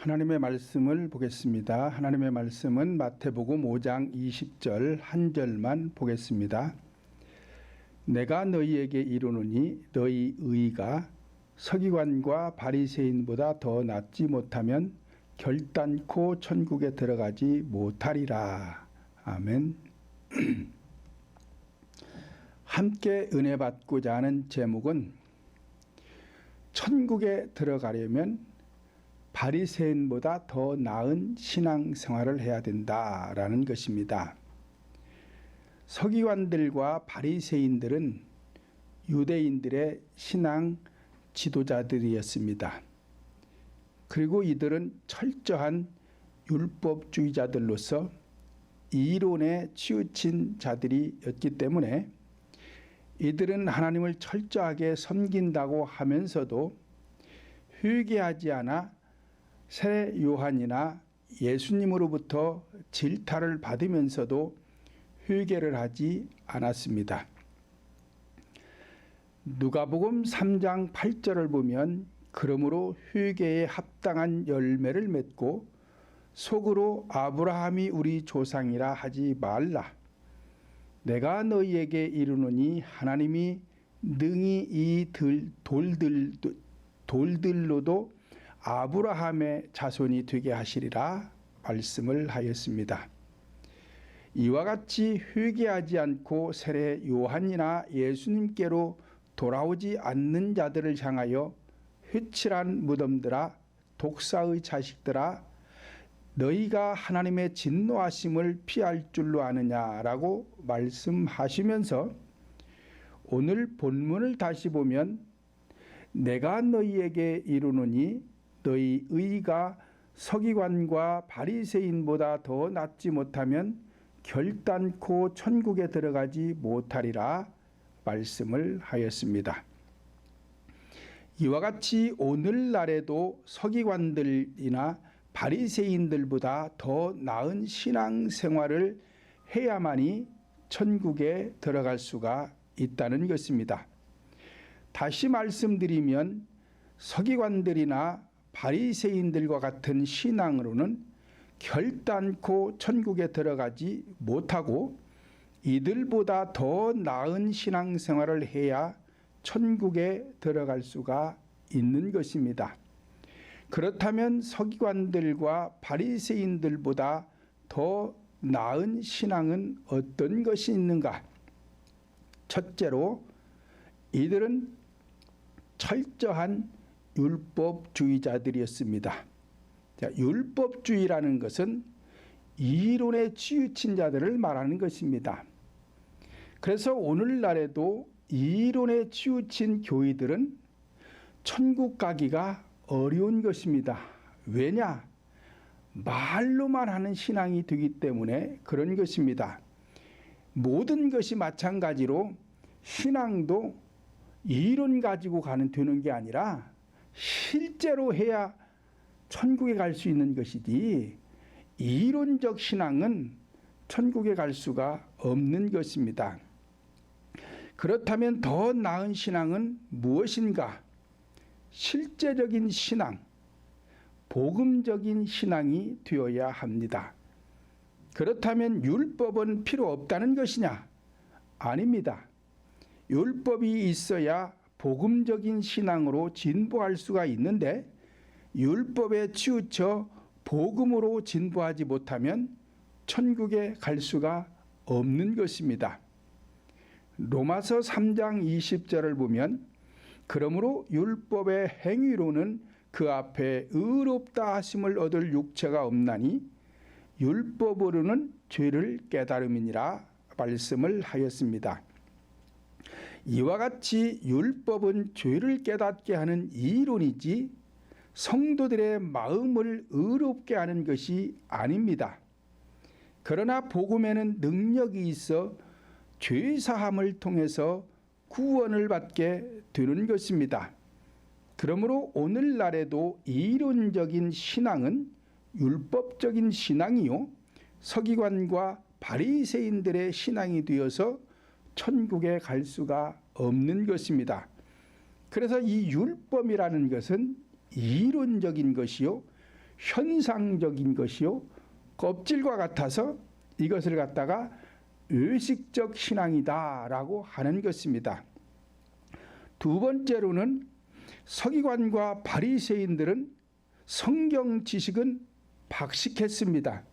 하나님의 말씀을 보겠습니다. 하나님의 말씀은 마태복음 5장 20절 한 절만 보겠습니다. 내가 너희에게 이르노니 너희 의가 서기관과 바리새인보다 더 낫지 못하면 결단코 천국에 들어가지 못하리라. 아멘. 함께 은혜 받고자 하는 제목은 천국에 들어가려면 바리새인보다 더 나은 신앙생활을 해야 된다라는 것입니다. 서기관들과 바리새인들은 유대인들의 신앙 지도자들이었습니다. 그리고 이들은 철저한 율법주의자들로서 이론에 치우친 자들이었기 때문에 이들은 하나님을 철저하게 섬긴다고 하면서도 회개하지 않아 새 요한이나 예수님으로부터 질타를 받으면서도 회개를 하지 않았습니다. 누가복음 3장 8절을 보면 그러므로 회개에 합당한 열매를 맺고 속으로 아브라함이 우리 조상이라 하지 말라. 내가 너희에게 이르노니 하나님이 능히 이 돌들로도 아브라함의 자손이 되게 하시리라 말씀을 하였습니다. 이와 같이 회개하지 않고 세례 요한이나 예수님께로 돌아오지 않는 자들을 향하여 회칠한 무덤들아, 독사의 자식들아, 너희가 하나님의 진노하심을 피할 줄로 아느냐라고 말씀하시면서 오늘 본문을 다시 보면 내가 너희에게 이르노니 너희 의가 서기관과 바리새인보다 더 낫지 못하면 결단코 천국에 들어가지 못하리라 말씀을 하였습니다. 이와 같이 오늘날에도 서기관들이나 바리새인들보다 더 나은 신앙생활을 해야만이 천국에 들어갈 수가 있다는 것입니다. 다시 말씀드리면 서기관들이나 바리새인들과 같은 신앙으로는 결단코 천국에 들어가지 못하고 이들보다 더 나은 신앙생활을 해야 천국에 들어갈 수가 있는 것입니다. 그렇다면 서기관들과 바리새인들보다 더 나은 신앙은 어떤 것이 있는가? 첫째로 이들은 철저한 율법주의자들이었습니다. 자, 율법주의라는 것은 이론에 치우친 자들을 말하는 것입니다. 그래서 오늘날에도 이론에 치우친 교회들은 천국 가기가 어려운 것입니다. 왜냐? 말로만 하는 신앙이 되기 때문에 그런 것입니다. 모든 것이 마찬가지로 신앙도 이론 가지고 되는 게 아니라 실제로 해야 천국에 갈 수 있는 것이지 이론적 신앙은 천국에 갈 수가 없는 것입니다. 그렇다면 더 나은 신앙은 무엇인가? 실제적인 신앙, 복음적인 신앙이 되어야 합니다. 그렇다면 율법은 필요 없다는 것이냐? 아닙니다. 율법이 있어야 복음적인 신앙으로 진보할 수가 있는데 율법에 치우쳐 복음으로 진보하지 못하면 천국에 갈 수가 없는 것입니다. 로마서 3장 20절을 보면 그러므로 율법의 행위로는 그 앞에 의롭다 하심을 얻을 육체가 없나니 율법으로는 죄를 깨달음이니라 말씀을 하였습니다. 이와 같이 율법은 죄를 깨닫게 하는 이론이지 성도들의 마음을 의롭게 하는 것이 아닙니다. 그러나 복음에는 능력이 있어 죄사함을 통해서 구원을 받게 되는 것입니다. 그러므로 오늘날에도 이론적인 신앙은 율법적인 신앙이요 서기관과 바리새인들의 신앙이 되어서 천국에 갈 수가 없는 것입니다. 그래서 이 율법이라는 것은 이론적인 것이요 현상적인 것이요 껍질과 같아서 이것을 갖다가 의식적 신앙이다라고 하는 것입니다. 두 번째로는 서기관과 바리새인들은 성경 지식은 박식했습니다.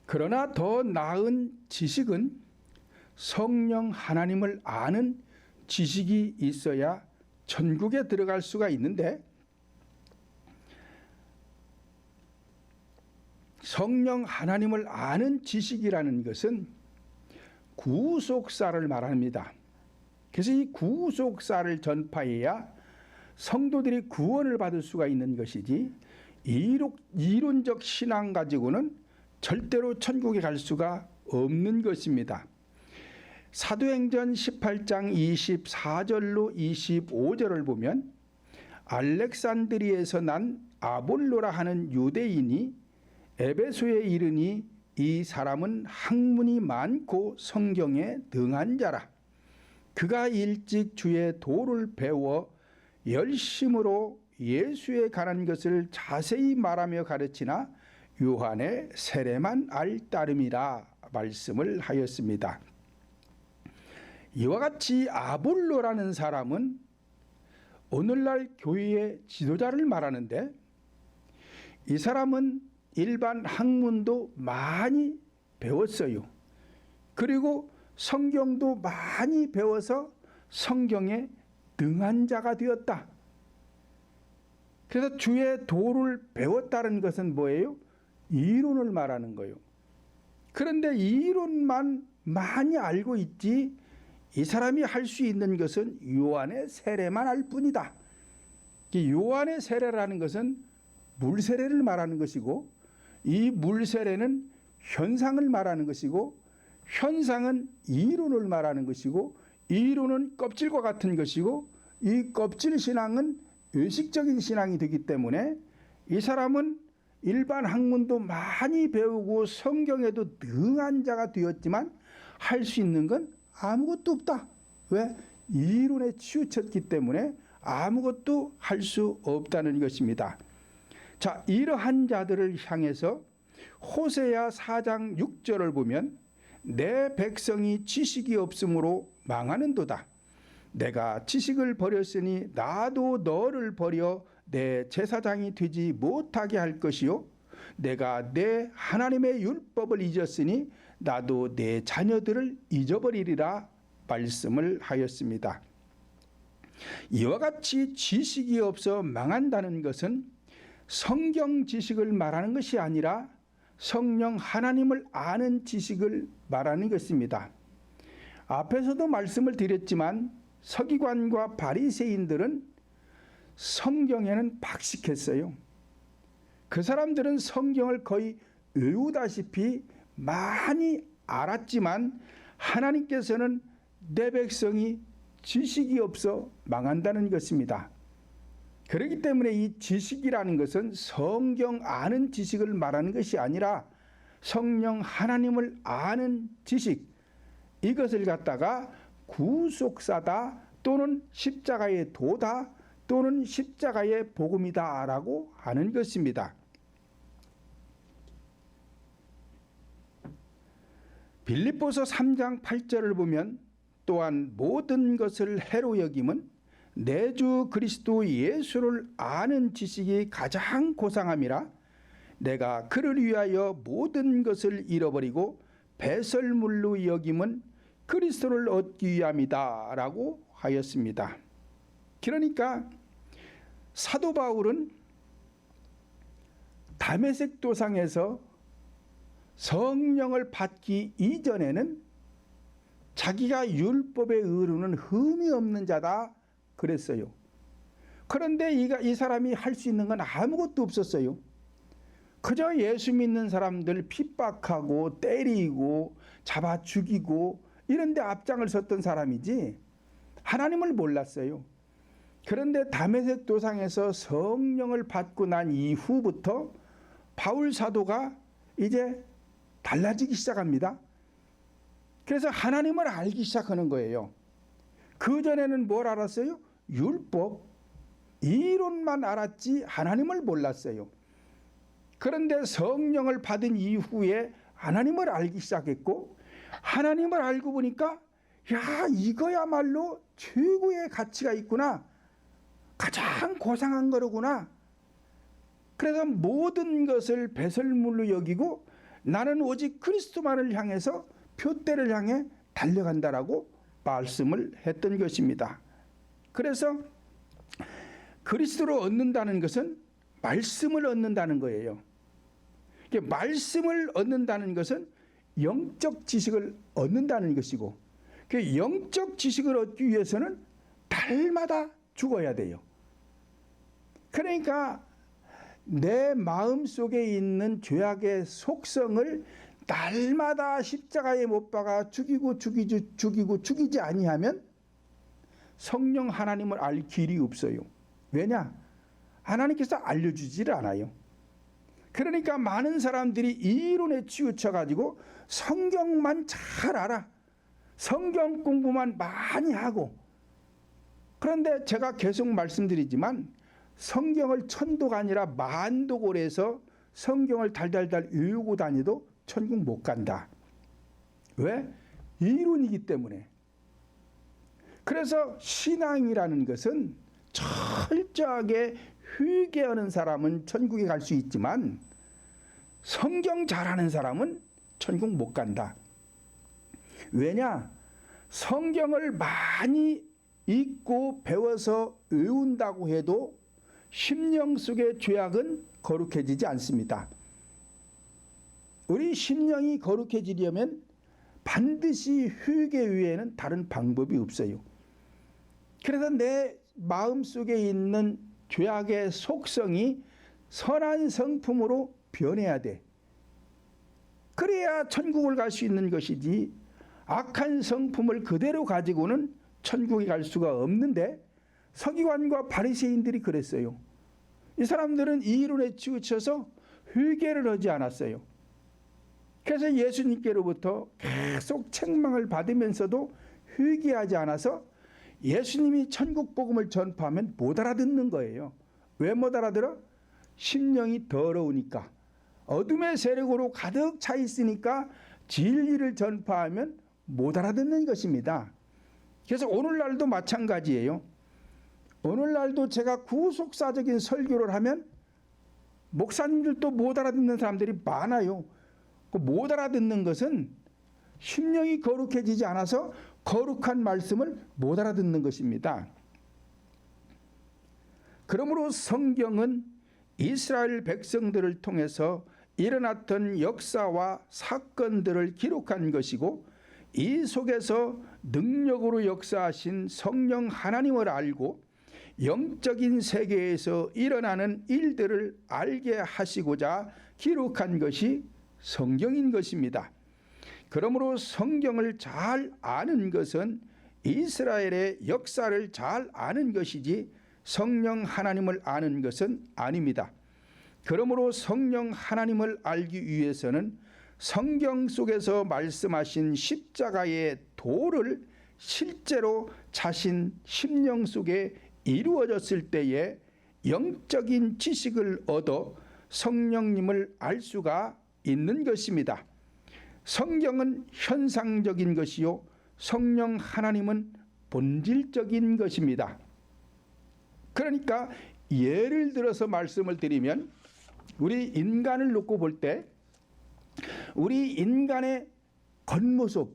그러나 더 나은 지식은 성령 하나님을 아는 지식이 있어야 천국에 들어갈 수가 있는데, 성령 하나님을 아는 지식이라는 것은 구속사를 말합니다. 그래서 이 구속사를 전파해야 성도들이 구원을 받을 수가 있는 것이지, 이론적 신앙 가지고는 절대로 천국에 갈 수가 없는 것입니다. 사도행전 18장 24절로 25절을 보면 알렉산드리에서 난 아볼로라 하는 유대인이 에베소에 이르니 이 사람은 학문이 많고 성경에 능한 자라. 그가 일찍 주의 도를 배워 열심으로 예수에 관한 것을 자세히 말하며 가르치나 요한의 세례만 알 따름이라 말씀을 하였습니다. 이와 같이 아볼로라는 사람은 오늘날 교회의 지도자를 말하는데, 이 사람은 일반 학문도 많이 배웠어요. 그리고 성경도 많이 배워서 성경에 능한 자가 되었다. 그래서 주의 도를 배웠다는 것은 뭐예요? 이론을 말하는 거예요. 그런데 이론만 많이 알고 있지 이 사람이 할 수 있는 것은 요한의 세례만 할 뿐이다. 요한의 세례라는 것은 물세례를 말하는 것이고, 이 물세례는 현상을 말하는 것이고, 현상은 이론을 말하는 것이고, 이론은 껍질과 같은 것이고, 이 껍질 신앙은 의식적인 신앙이 되기 때문에 이 사람은 일반 학문도 많이 배우고 성경에도 능한 자가 되었지만 할 수 있는 건 아무것도 없다. 왜? 이론에 치우쳤기 때문에 아무것도 할 수 없다는 것입니다. 자, 이러한 자들을 향해서 호세야 4장 6절을 보면 내 백성이 지식이 없으므로 망하는도다. 내가 지식을 버렸으니 나도 너를 버려 내 제사장이 되지 못하게 할 것이요, 내가 내 하나님의 율법을 잊었으니 나도 내 자녀들을 잊어버리리라 말씀을 하였습니다. 이와 같이 지식이 없어 망한다는 것은 성경 지식을 말하는 것이 아니라 성령 하나님을 아는 지식을 말하는 것입니다. 앞에서도 말씀을 드렸지만 서기관과 바리새인들은 성경에는 박식했어요. 그 사람들은 성경을 거의 외우다시피 많이 알았지만 하나님께서는 내 백성이 지식이 없어 망한다는 것입니다. 그렇기 때문에 이 지식이라는 것은 성경 아는 지식을 말하는 것이 아니라 성령 하나님을 아는 지식, 이것을 갖다가 구속사다 또는 십자가의 도다 또는 십자가의 복음이다 라고 하는 것입니다. 빌립보서 3장 8절을 보면 또한 모든 것을 해로 여김은 내 주 그리스도 예수를 아는 지식이 가장 고상함이라. 내가 그를 위하여 모든 것을 잃어버리고 배설물로 여김은 그리스도를 얻기 위함이다 라고 하였습니다. 그러니까 사도 바울은 다메섹 도상에서 성령을 받기 이전에는 자기가 율법에 이르는 흠이 없는 자다 그랬어요. 그런데 이 사람이 할 수 있는 건 아무것도 없었어요. 그저 예수 믿는 사람들 핍박하고 때리고 잡아 죽이고 이런 데 앞장을 섰던 사람이지 하나님을 몰랐어요. 그런데 다메섹 도상에서 성령을 받고 난 이후부터 바울 사도가 이제 달라지기 시작합니다. 그래서 하나님을 알기 시작하는 거예요. 그전에는 뭘 알았어요? 율법, 이론만 알았지 하나님을 몰랐어요. 그런데 성령을 받은 이후에 하나님을 알기 시작했고, 하나님을 알고 보니까 야, 이거야말로 최고의 가치가 있구나, 가장 고상한 거로구나. 그래서 모든 것을 배설물로 여기고 나는 오직 그리스도만을 향해서 표대를 향해 달려간다라고 말씀을 했던 것입니다. 그래서 그리스도를 얻는다는 것은 말씀을 얻는다는 거예요. 말씀을 얻는다는 것은 영적 지식을 얻는다는 것이고, 그 영적 지식을 얻기 위해서는 달마다 죽어야 돼요. 그러니까 내 마음속에 있는 죄악의 속성을 날마다 십자가에 못 박아 죽이지 아니하면 성령 하나님을 알 길이 없어요. 왜냐? 하나님께서 알려주질 않아요. 그러니까 많은 사람들이 이론에 치우쳐가지고 성경만 잘 알아, 성경 공부만 많이 하고, 그런데 제가 계속 말씀드리지만 성경을 천도가 아니라 만도골에서 성경을 달달달 외우고 다니도 천국 못 간다. 왜? 이론이기 때문에. 그래서 신앙이라는 것은 철저하게 회개하는 사람은 천국에 갈 수 있지만 성경 잘하는 사람은 천국 못 간다. 왜냐? 성경을 많이 읽고 배워서 외운다고 해도 심령 속의 죄악은 거룩해지지 않습니다. 우리 심령이 거룩해지려면 반드시 회개 외에는 다른 방법이 없어요. 그래서 내 마음속에 있는 죄악의 속성이 선한 성품으로 변해야 돼. 그래야 천국을 갈 수 있는 것이지, 악한 성품을 그대로 가지고는 천국에 갈 수가 없는데, 서기관과 바리새인들이 그랬어요. 이 사람들은 이론에 치우쳐서 회개를 하지 않았어요. 그래서 예수님께로부터 계속 책망을 받으면서도 회개하지 않아서 예수님이 천국 복음을 전파하면 못 알아듣는 거예요. 왜 못 알아들어? 심령이 더러우니까, 어둠의 세력으로 가득 차 있으니까 진리를 전파하면 못 알아듣는 것입니다. 그래서 오늘날도 마찬가지예요. 오늘날도 제가 구속사적인 설교를 하면 목사님들도 못 알아듣는 사람들이 많아요. 못 알아듣는 것은 심령이 거룩해지지 않아서 거룩한 말씀을 못 알아듣는 것입니다. 그러므로 성경은 이스라엘 백성들을 통해서 일어났던 역사와 사건들을 기록한 것이고, 이 속에서 능력으로 역사하신 성령 하나님을 알고 영적인 세계에서 일어나는 일들을 알게 하시고자 기록한 것이 성경인 것입니다. 그러므로 성경을 잘 아는 것은 이스라엘의 역사를 잘 아는 것이지 성령 하나님을 아는 것은 아닙니다. 그러므로 성령 하나님을 알기 위해서는 성경 속에서 말씀하신 십자가의 도를 실제로 자신 심령 속에 이루어졌을 때에 영적인 지식을 얻어 성령님을 알 수가 있는 것입니다. 성경은 현상적인 것이요, 성령 하나님은 본질적인 것입니다. 그러니까 예를 들어서 말씀을 드리면, 우리 인간을 놓고 볼 때 우리 인간의 겉모습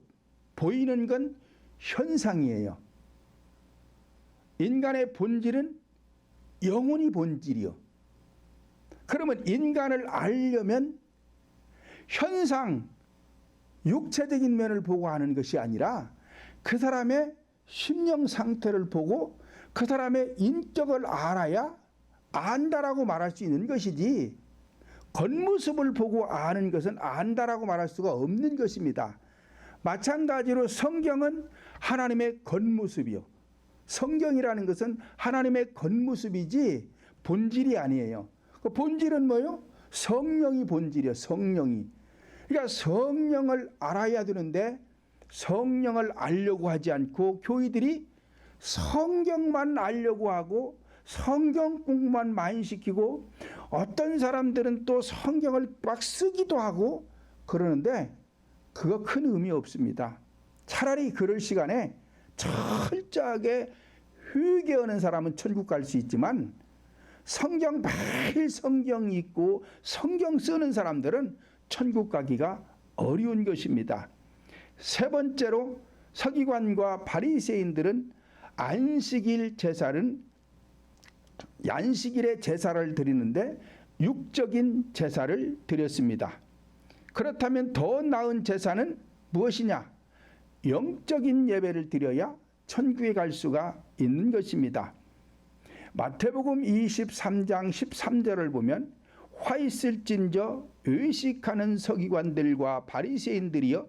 보이는 건 현상이에요. 인간의 본질은 영혼이 본질이요. 그러면 인간을 알려면 현상, 육체적인 면을 보고 아는 것이 아니라 그 사람의 심령 상태를 보고 그 사람의 인격을 알아야 안다라고 말할 수 있는 것이지, 겉모습을 보고 아는 것은 안다라고 말할 수가 없는 것입니다. 마찬가지로 성경은 하나님의 겉모습이요, 성경이라는 것은 하나님의 겉모습이지 본질이 아니에요. 그 본질은 뭐요? 성령이 본질이요, 성령이. 그러니까 성령을 알아야 되는데 성령을 알려고 하지 않고 교회들이 성경만 알려고 하고 성경 공부만 많이 시키고 어떤 사람들은 또 성경을 막 쓰기도 하고 그러는데 그거 큰 의미 없습니다. 차라리 그럴 시간에 철저하게 회개하는 사람은 천국 갈 수 있지만 성경 매일 성경 읽고 성경 쓰는 사람들은 천국 가기가 어려운 것입니다. 세 번째로 서기관과 바리새인들은 안식일에 제사를 드리는데 육적인 제사를 드렸습니다. 그렇다면 더 나은 제사는 무엇이냐? 영적인 예배를 드려야 천국에 갈 수가 있는 것입니다. 마태복음 23장 13절을 보면 화 있을진저 의식하는 서기관들과 바리새인들이여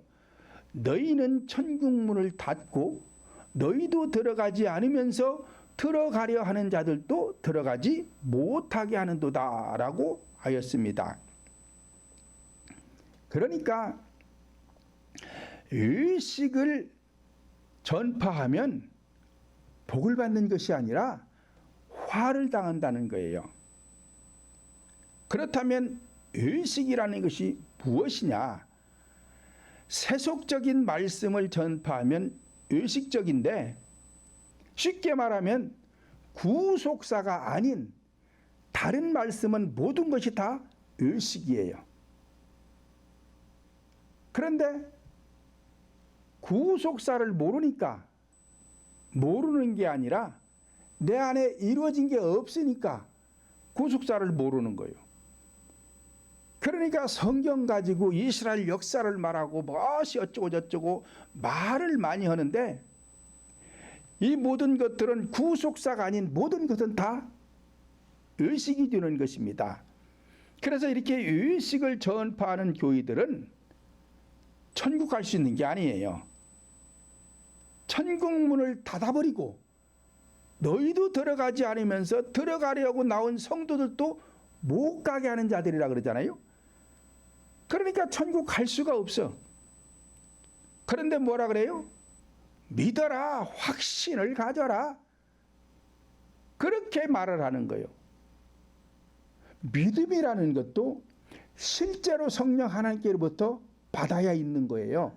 너희는 천국문을 닫고 너희도 들어가지 않으면서 들어가려 하는 자들도 들어가지 못하게 하는도다 라고 하였습니다. 그러니까 의식을 전파하면 복을 받는 것이 아니라 화를 당한다는 거예요. 그렇다면 의식이라는 것이 무엇이냐? 세속적인 말씀을 전파하면 의식적인데 쉽게 말하면 구속사가 아닌 다른 말씀은 모든 것이 다 의식이에요. 그런데 구속사를 모르니까 모르는 게 아니라 내 안에 이루어진 게 없으니까 구속사를 모르는 거예요. 그러니까 성경 가지고 이스라엘 역사를 말하고 무엇이 어쩌고 저쩌고 말을 많이 하는데 이 모든 것들은 구속사가 아닌 모든 것은 다 의식이 되는 것입니다. 그래서 이렇게 의식을 전파하는 교회들은 천국 갈 수 있는 게 아니에요. 천국문을 닫아버리고 너희도 들어가지 않으면서 들어가려고 나온 성도들도 못 가게 하는 자들이라 그러잖아요. 그러니까 천국 갈 수가 없어. 그런데 뭐라 그래요? 믿어라, 확신을 가져라. 그렇게 말을 하는 거예요. 믿음이라는 것도 실제로 성령 하나님께로부터 받아야 있는 거예요.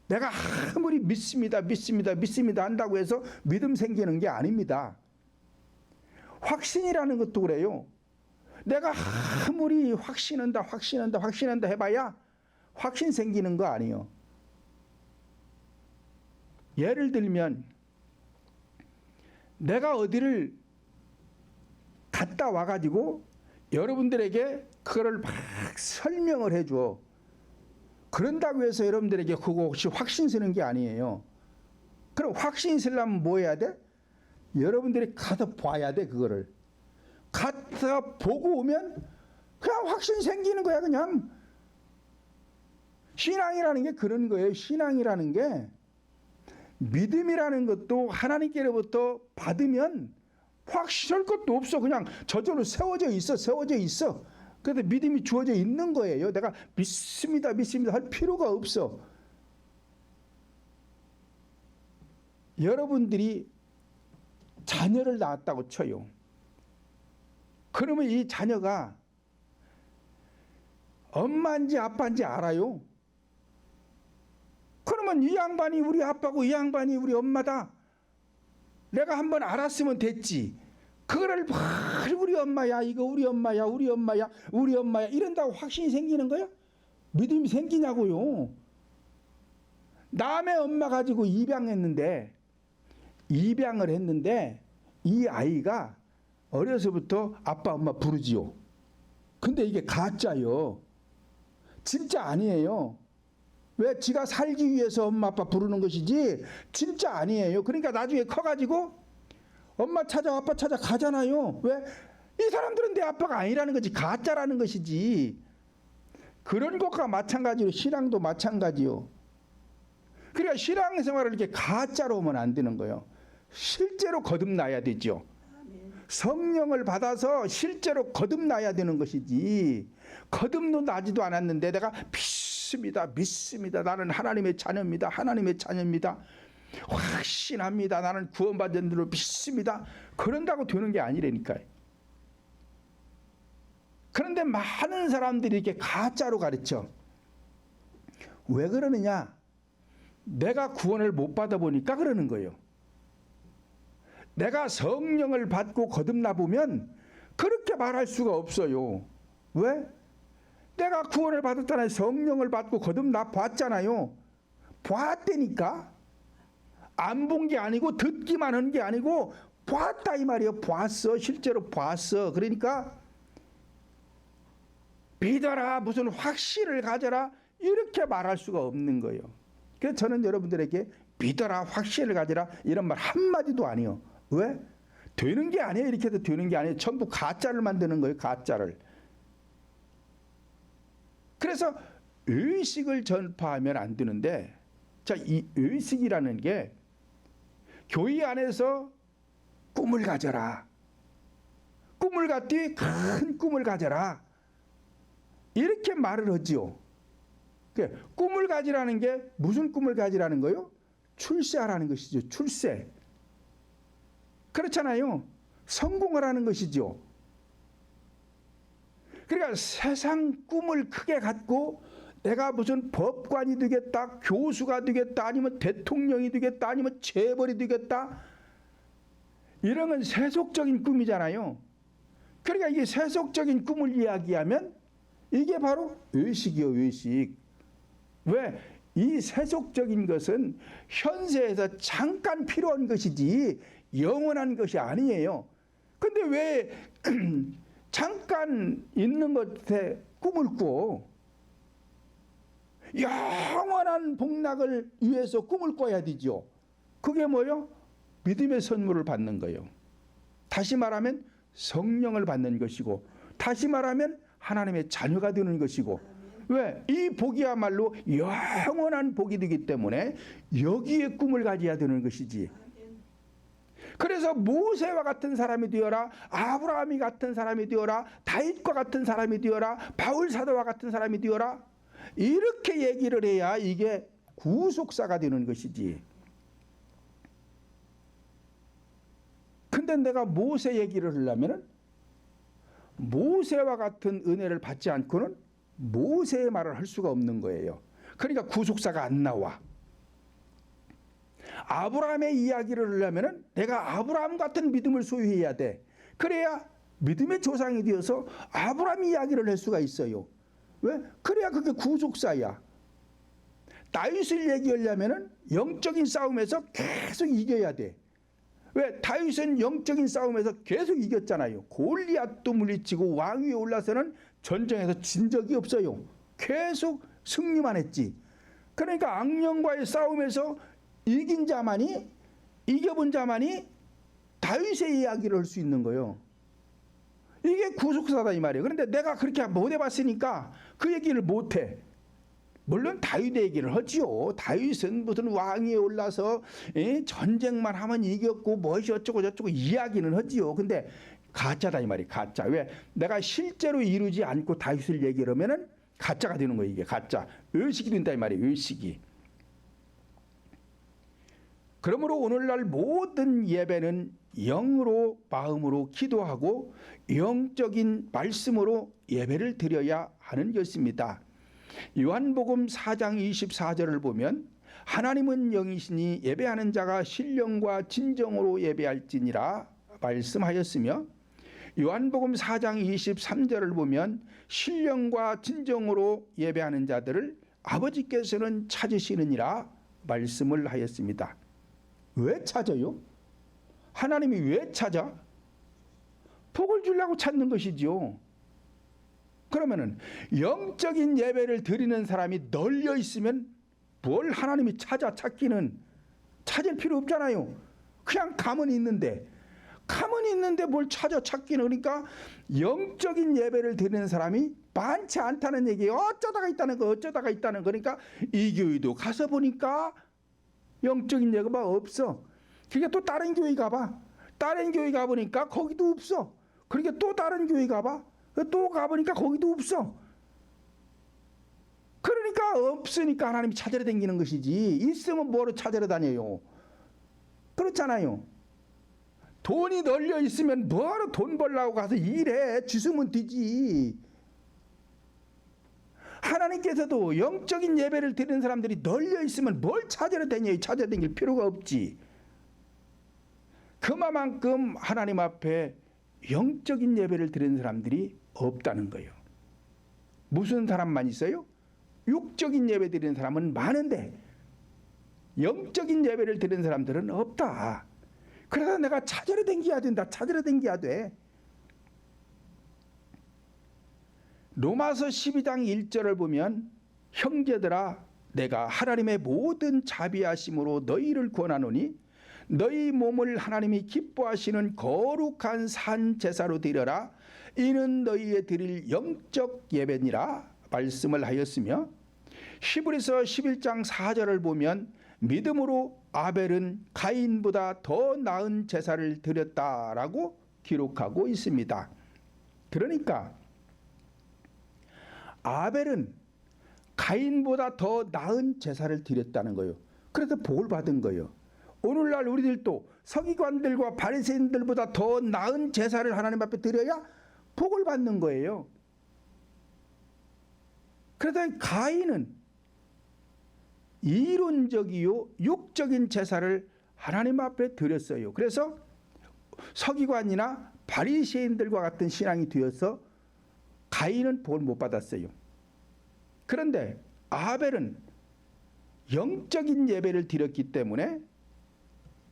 내가 아무리 믿습니다 한다고 해서 믿음 생기는 게 아닙니다. 확신이라는 것도 그래요. 내가 아무리 확신한다 해봐야 확신 생기는 거 아니에요. 예를 들면 내가 어디를 갔다 와가지고 여러분들에게 그거를 막 설명을 해줘. 그런다고 해서 여러분들에게 그거 혹시 확신 쓰는 게 아니에요. 그럼 확신 쓰려면 뭐 해야 돼? 여러분들이 가서 봐야 돼. 그거를 가서 보고 오면 그냥 확신 생기는 거야. 그냥 신앙이라는 게 그런 거예요. 신앙이라는 게 믿음이라는 것도 하나님께로부터 받으면 확실할 것도 없어. 그냥 저절로 세워져 있어. 그래서 믿음이 주어져 있는 거예요. 내가 믿습니다 할 필요가 없어. 여러분들이 자녀를 낳았다고 쳐요. 그러면 이 자녀가 엄마인지 아빠인지 알아요. 그러면 이 양반이 우리 아빠고 이 양반이 우리 엄마다. 내가 한번 알았으면 됐지. 그거를 우리 엄마야, 이거 우리 엄마야 이런다고 확신이 생기는 거야? 믿음이 생기냐고요. 남의 엄마 가지고 입양을 했는데 이 아이가 어려서부터 아빠 엄마 부르지요. 근데 이게 가짜요. 진짜 아니에요. 왜? 지가 살기 위해서 엄마 아빠 부르는 것이지 진짜 아니에요. 그러니까 나중에 커가지고 엄마 찾아 아빠 찾아 가잖아요. 왜? 이 사람들은 내 아빠가 아니라는 거지. 가짜라는 것이지. 그런 것과 마찬가지로 신앙도 마찬가지요. 그러니까 신앙생활을 이렇게 가짜로 하면 안 되는 거예요. 실제로 거듭나야 되죠. 성령을 받아서 실제로 거듭나야 되는 것이지. 거듭도 나지도 않았는데 내가 믿습니다. 믿습니다. 나는 하나님의 자녀입니다. 하나님의 자녀입니다. 확신합니다. 나는 구원받은 줄로 믿습니다. 그런다고 되는 게 아니라니까요. 그런데 많은 사람들이 이렇게 가짜로 가르쳐. 왜 그러느냐? 내가 구원을 못 받아보니까 그러는 거예요. 내가 성령을 받고 거듭나 보면 그렇게 말할 수가 없어요. 왜? 내가 구원을 받았잖아요. 성령을 받고 거듭나 봤잖아요. 봤다니까. 안 본 게 아니고 듣기만 한 게 아니고 봤다 이 말이에요. 봤어. 실제로 봤어. 그러니까 믿어라, 무슨 확신을 가져라, 이렇게 말할 수가 없는 거예요. 그래서 저는 여러분들에게 믿어라, 확신을 가져라, 이런 말 한마디도 아니에요. 왜? 되는 게 아니에요. 이렇게 해도 되는 게 아니에요. 전부 가짜를 만드는 거예요. 가짜를. 그래서 의식을 전파하면 안 되는데, 자, 이 의식이라는 게 교회 안에서 꿈을 가져라, 꿈을 갖되 큰 꿈을 가져라, 이렇게 말을 하지요. 꿈을 가지라는 게 무슨 꿈을 가지라는 거요? 출세하라는 것이죠. 출세. 그렇잖아요. 성공을 하는 것이죠. 그러니까 세상 꿈을 크게 갖고 내가 무슨 법관이 되겠다, 교수가 되겠다, 아니면 대통령이 되겠다, 아니면 재벌이 되겠다, 이런 건 세속적인 꿈이잖아요. 그러니까 이게 세속적인 꿈을 이야기하면 이게 바로 의식이요, 의식. 왜? 이 세속적인 것은 현세에서 잠깐 필요한 것이지 영원한 것이 아니에요. 근데 왜 잠깐 있는 것에 꿈을 꾸어? 영원한 복락을 위해서 꿈을 꿔야 되죠. 그게 뭐요? 믿음의 선물을 받는 거예요. 다시 말하면 성령을 받는 것이고, 다시 말하면 하나님의 자녀가 되는 것이고. 왜? 이 복이야말로 영원한 복이 되기 때문에 여기에 꿈을 가져야 되는 것이지. 그래서 모세와 같은 사람이 되어라, 아브라함이 같은 사람이 되어라, 다윗과 같은 사람이 되어라, 바울 사도와 같은 사람이 되어라, 이렇게 얘기를 해야 이게 구속사가 되는 것이지. 근데 내가 모세 얘기를 하려면 모세와 같은 은혜를 받지 않고는 모세의 말을 할 수가 없는 거예요. 그러니까 구속사가 안 나와. 아브라함의 이야기를 하려면 내가 아브라함 같은 믿음을 소유해야 돼. 그래야 믿음의 조상이 되어서 아브라함 이야기를 할 수가 있어요. 왜? 그래야 그게 구속사야. 다윗을 얘기하려면 영적인 싸움에서 계속 이겨야 돼. 왜? 다윗은 영적인 싸움에서 계속 이겼잖아요. 골리앗도 물리치고 왕 위에 올라서는 전쟁에서 진 적이 없어요. 계속 승리만 했지. 그러니까 악령과의 싸움에서 이긴 자만이, 이겨본 자만이 다윗의 이야기를 할 수 있는 거예요. 이게 구속사다 이 말이에요. 그런데 내가 그렇게 못 해봤으니까 그 얘기를 못해. 물론 다윗의 얘기를 하지요. 다윗은 무슨 왕위에 올라서 전쟁만 하면 이겼고 무엇이 어쩌고 저쩌고 이야기는 하지요. 근데 가짜다 이 말이에요. 가짜. 왜? 내가 실제로 이루지 않고 다윗을 얘기하면은 가짜가 되는 거예요. 이게 가짜. 의식이 된다 이 말이에요. 의식이. 그러므로 오늘날 모든 예배는 영으로 마음으로 기도하고 영적인 말씀으로 예배를 드려야 하는 것입니다. 요한복음 4장 24절을 보면 하나님은 영이시니 예배하는 자가 신령과 진정으로 예배할지니라 말씀하였으며, 요한복음 4장 23절을 보면 신령과 진정으로 예배하는 자들을 아버지께서는 찾으시느니라 말씀을 하였습니다. 왜 찾아요? 하나님이 왜 찾아? 복을 주려고 찾는 것이죠. 그러면은 영적인 예배를 드리는 사람이 널려 있으면 뭘 하나님이 찾기는 찾을 필요 없잖아요. 그냥 가만히 있는데 뭘 찾기는. 그러니까 영적인 예배를 드리는 사람이 많지 않다는 얘기예요. 어쩌다가 있다는 거. 그러니까 이 교회도 가서 보니까 영적인 예배가 없어. 그러니까 또 다른 교회 가봐. 다른 교회 가보니까 거기도 없어. 그러니까 또 다른 교회 가봐. 또 가보니까 거기도 없어. 그러니까 필요가 없으니까 하나님이 찾으러 다니는 것이지, 있으면 뭐로 찾으러 다녀요? 그렇잖아요. 돈이 널려 있으면 뭐하러 돈 벌라고 가서 일해? 주스면 되지. 하나님께서도 영적인 예배를 드리는 사람들이 널려 있으면 뭘 찾으러 다녀요? 찾아야 다닐 필요가 없지. 그만큼 하나님 앞에 영적인 예배를 드리는 사람들이 없다는 거예요. 무슨 사람만 있어요? 육적인 예배 드리는 사람은 많은데 영적인 예배를 드리는 사람들은 없다. 그래서 내가 찾으러 다녀야 된다. 찾으러 다녀야 돼. 로마서 12장 1절을 보면 형제들아 내가 하나님의 모든 자비하심으로 너희를 권하노니 너희 몸을 하나님이 기뻐하시는 거룩한 산 제사로 드려라. 이는 너희의 드릴 영적 예배니라 말씀을 하였으며, 히브리서 11장 4절을 보면 믿음으로 아벨은 가인보다 더 나은 제사를 드렸다라고 기록하고 있습니다. 그러니까 아벨은 가인보다 더 나은 제사를 드렸다는 거예요. 그래서 복을 받은 거예요. 오늘날 우리들도 서기관들과 바리새인들보다 더 나은 제사를 하나님 앞에 드려야 복을 받는 거예요. 그래서 가인은 이론적이요 육적인 제사를 하나님 앞에 드렸어요. 그래서 서기관이나 바리새인들과 같은 신앙이 되어서 가인은 복을 못 받았어요. 그런데 아벨은 영적인 예배를 드렸기 때문에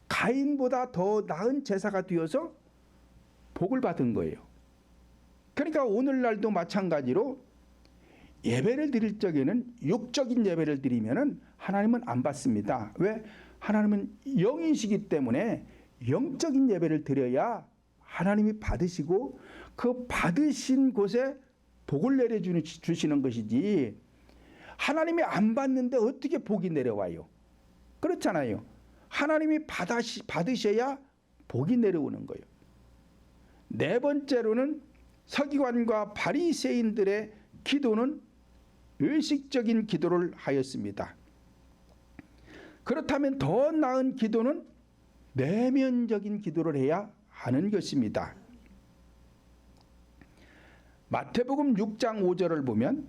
가인보다 더 나은 제사가 되어서 복을 받은 거예요. 그러니까 오늘날도 마찬가지로 예배를 드릴 적에는 육적인 예배를 드리면은 하나님은 안 받습니다. 왜? 하나님은 영이시기 때문에 영적인 예배를 드려야 하나님이 받으시고 그 받으신 곳에 복을 내려주시는 것이지, 하나님이 안 받는데 어떻게 복이 내려와요? 그렇잖아요. 하나님이 받으셔야 복이 내려오는 거예요. 네 번째로는 서기관과 바리새인들의 기도는 의식적인 기도를 하였습니다. 그렇다면 더 나은 기도는 내면적인 기도를 해야 하는 것입니다. 마태복음 6장 5절을 보면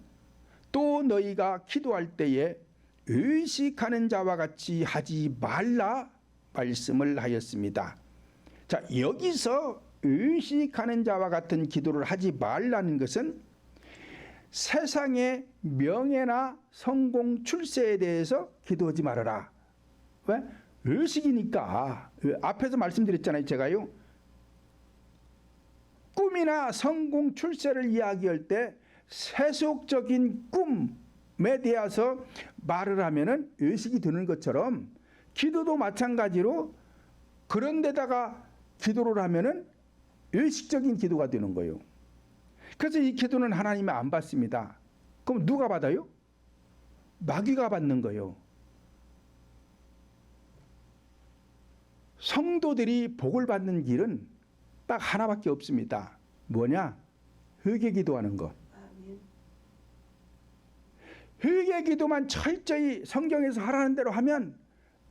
또 너희가 기도할 때에 의식하는 자와 같이 하지 말라 말씀을 하였습니다. 자, 여기서 의식하는 자와 같은 기도를 하지 말라는 것은 세상의 명예나 성공 출세에 대해서 기도하지 말아라. 왜? 의식이니까. 앞에서 말씀드렸잖아요. 제가요. 꿈이나 성공 출세를 이야기할 때 세속적인 꿈에 대해서 말을 하면은 의식이 드는 것처럼 기도도 마찬가지로 그런 데다가 기도를 하면은 의식적인 기도가 되는 거예요. 그래서 이 기도는 하나님이 안 받습니다. 그럼 누가 받아요? 마귀가 받는 거예요. 성도들이 복을 받는 길은 딱 하나밖에 없습니다. 뭐냐? 회개 기도하는 거. 회개 기도만 철저히 성경에서 하라는 대로 하면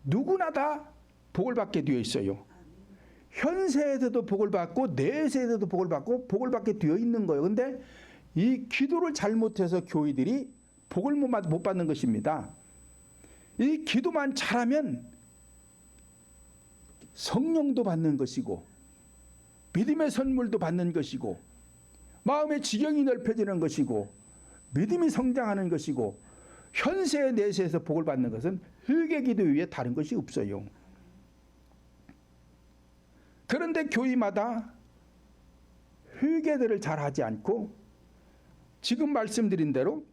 누구나 다 복을 받게 되어 있어요. 현세에서도 복을 받고 내세에서도 복을 받고 복을 받게 되어 있는 거예요. 그런데 이 기도를 잘못해서 교회들이 복을 못 받는 것입니다. 이 기도만 잘하면 성령도 받는 것이고 믿음의 선물도 받는 것이고 마음의 지경이 넓혀지는 것이고 믿음이 성장하는 것이고 현세의 내세에서 복을 받는 것은 회개 기도 외에 다른 것이 없어요. 그런데 교회마다 회개들을 잘 하지 않고 지금 말씀드린 대로